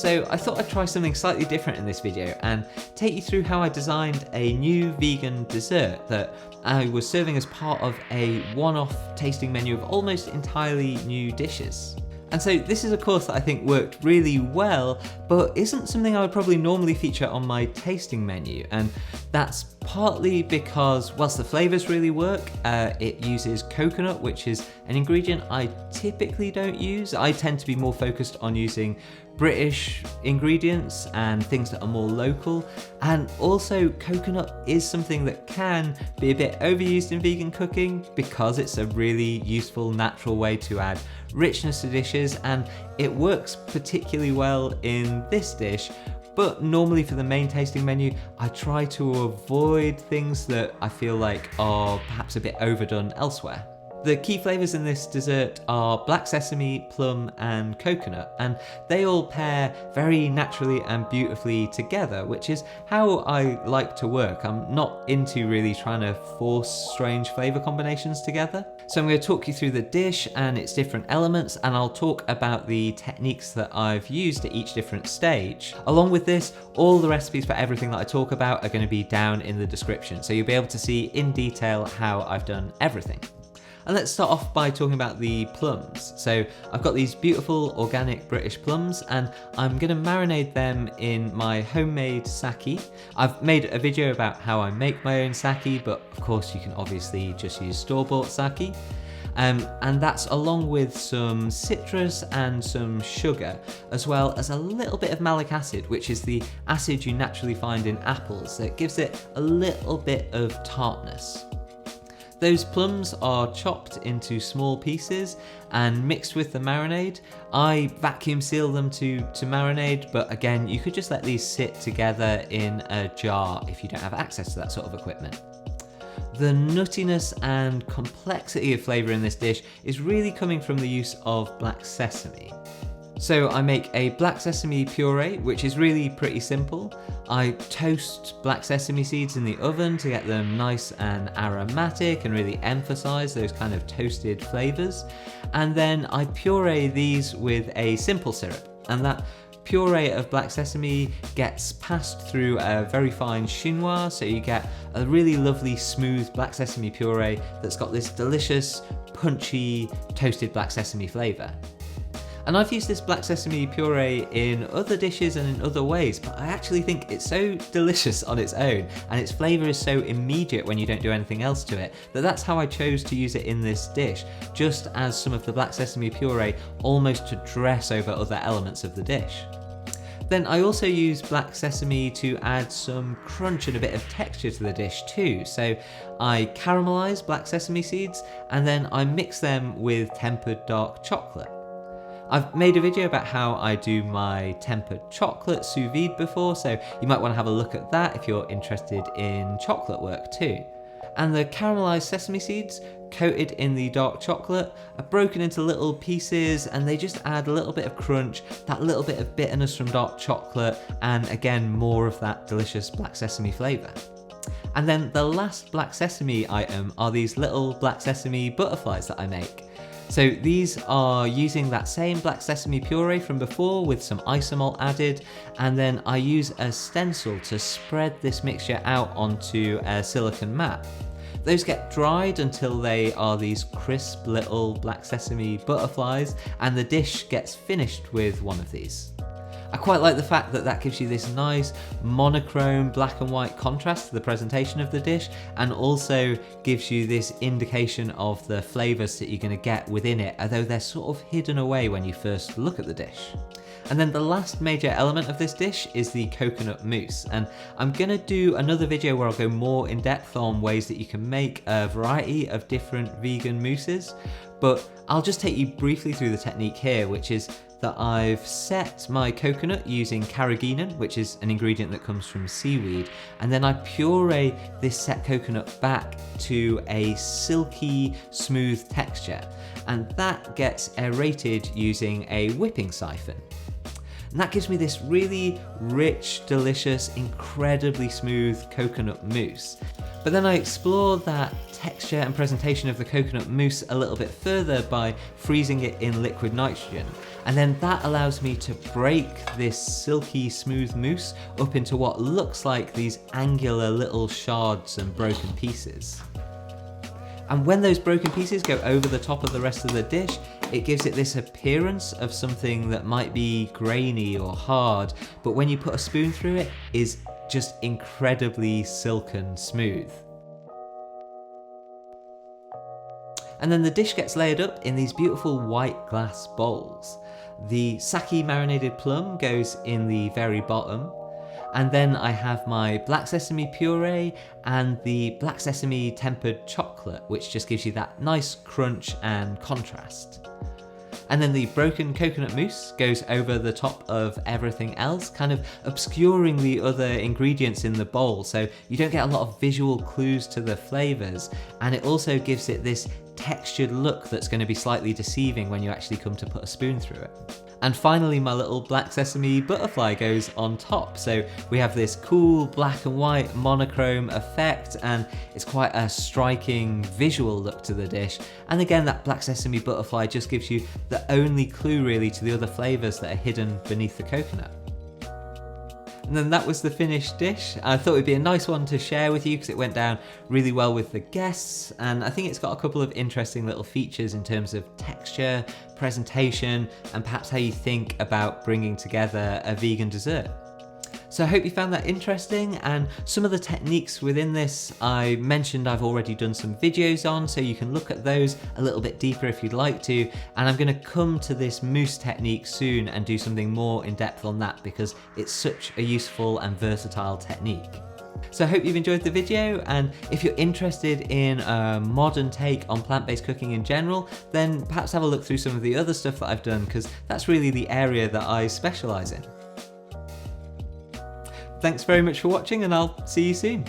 So I thought I'd try something slightly different in this video and take you through how I designed a new vegan dessert that I was serving as part of a one-off tasting menu of almost entirely new dishes. And so this is a course that I think worked really well, but isn't something I would probably normally feature on my tasting menu. And that's partly because whilst the flavours really work, it uses coconut, which is an ingredient I typically don't use. I tend to be more focused on using British ingredients and things that are more local. And also coconut is something that can be a bit overused in vegan cooking because it's a really useful natural way to add richness to dishes, and it works particularly well in this dish. But normally for the main tasting menu, I try to avoid things that I feel like are perhaps a bit overdone elsewhere. The key flavours in this dessert are black sesame, plum and coconut, and they all pair very naturally and beautifully together, which is how I like to work. I'm not into really trying to force strange flavour combinations together. So I'm going to talk you through the dish and its different elements, and I'll talk about the techniques that I've used at each different stage. Along with this, all the recipes for everything that I talk about are going to be down in the description, so you'll be able to see in detail how I've done everything. And let's start off by talking about the plums. So I've got these beautiful organic British plums, and I'm going to marinate them in my homemade sake. I've made a video about how I make my own sake, but of course you can obviously just use store-bought sake. And that's along with some citrus and some sugar, as well as a little bit of malic acid, which is the acid you naturally find in apples that gives it a little bit of tartness. Those plums are chopped into small pieces and mixed with the marinade. I vacuum seal them to marinade, but again, you could just let these sit together in a jar if you don't have access to that sort of equipment. The nuttiness and complexity of flavour in this dish is really coming from the use of black sesame. So I make a black sesame puree, which is really pretty simple. I toast black sesame seeds in the oven to get them nice and aromatic and really emphasize those kind of toasted flavors. And then I puree these with a simple syrup, and that puree of black sesame gets passed through a very fine chinois, so you get a really lovely smooth black sesame puree that's got this delicious punchy toasted black sesame flavor. And I've used this black sesame puree in other dishes and in other ways, but I actually think it's so delicious on its own, and its flavour is so immediate when you don't do anything else to it, that's how I chose to use it in this dish, just as some of the black sesame puree almost to dress over other elements of the dish. Then I also use black sesame to add some crunch and a bit of texture to the dish too. So I caramelise black sesame seeds, and then I mix them with tempered dark chocolate. I've made a video about how I do my tempered chocolate sous vide before, so you might want to have a look at that if you're interested in chocolate work too. And the caramelised sesame seeds, coated in the dark chocolate, are broken into little pieces, and they just add a little bit of crunch, that little bit of bitterness from dark chocolate, and again more of that delicious black sesame flavour. And then the last black sesame item are these little black sesame butterflies that I make. So these are using that same black sesame puree from before with some isomalt added, and then I use a stencil to spread this mixture out onto a silicone mat. Those get dried until they are these crisp little black sesame butterflies, and the dish gets finished with one of these. I quite like the fact that that gives you this nice monochrome black and white contrast to the presentation of the dish, and also gives you this indication of the flavours that you're going to get within it, although they're sort of hidden away when you first look at the dish. And then the last major element of this dish is the coconut mousse, and I'm going to do another video where I'll go more in depth on ways that you can make a variety of different vegan mousses, but I'll just take you briefly through the technique here, which is that I've set my coconut using carrageenan, which is an ingredient that comes from seaweed, and then I puree this set coconut back to a silky, smooth texture, and that gets aerated using a whipping siphon. And that gives me this really rich, delicious, incredibly smooth coconut mousse. But then I explore that texture and presentation of the coconut mousse a little bit further by freezing it in liquid nitrogen. And then that allows me to break this silky smooth mousse up into what looks like these angular little shards and broken pieces. And when those broken pieces go over the top of the rest of the dish, it gives it this appearance of something that might be grainy or hard, but when you put a spoon through it, is just incredibly silken smooth. And then the dish gets layered up in these beautiful white glass bowls. The sake marinated plum goes in the very bottom, and then I have my black sesame puree and the black sesame tempered chocolate, which just gives you that nice crunch and contrast. And then the broken coconut mousse goes over the top of everything else, kind of obscuring the other ingredients in the bowl, so you don't get a lot of visual clues to the flavours, and it also gives it this textured look that's going to be slightly deceiving when you actually come to put a spoon through it. And finally, my little black sesame butterfly goes on top, so we have this cool black and white monochrome effect, and it's quite a striking visual look to the dish. And again, that black sesame butterfly just gives you the only clue really to the other flavours that are hidden beneath the coconut. And then that was the finished dish. I thought it'd be a nice one to share with you because it went down really well with the guests, and I think it's got a couple of interesting little features in terms of texture, presentation, and perhaps how you think about bringing together a vegan dessert. So I hope you found that interesting, and some of the techniques within this I mentioned I've already done some videos on, so you can look at those a little bit deeper if you'd like to, and I'm going to come to this mousse technique soon and do something more in depth on that because it's such a useful and versatile technique. So I hope you've enjoyed the video, and if you're interested in a modern take on plant-based cooking in general, then perhaps have a look through some of the other stuff that I've done because that's really the area that I specialise in. Thanks very much for watching, and I'll see you soon.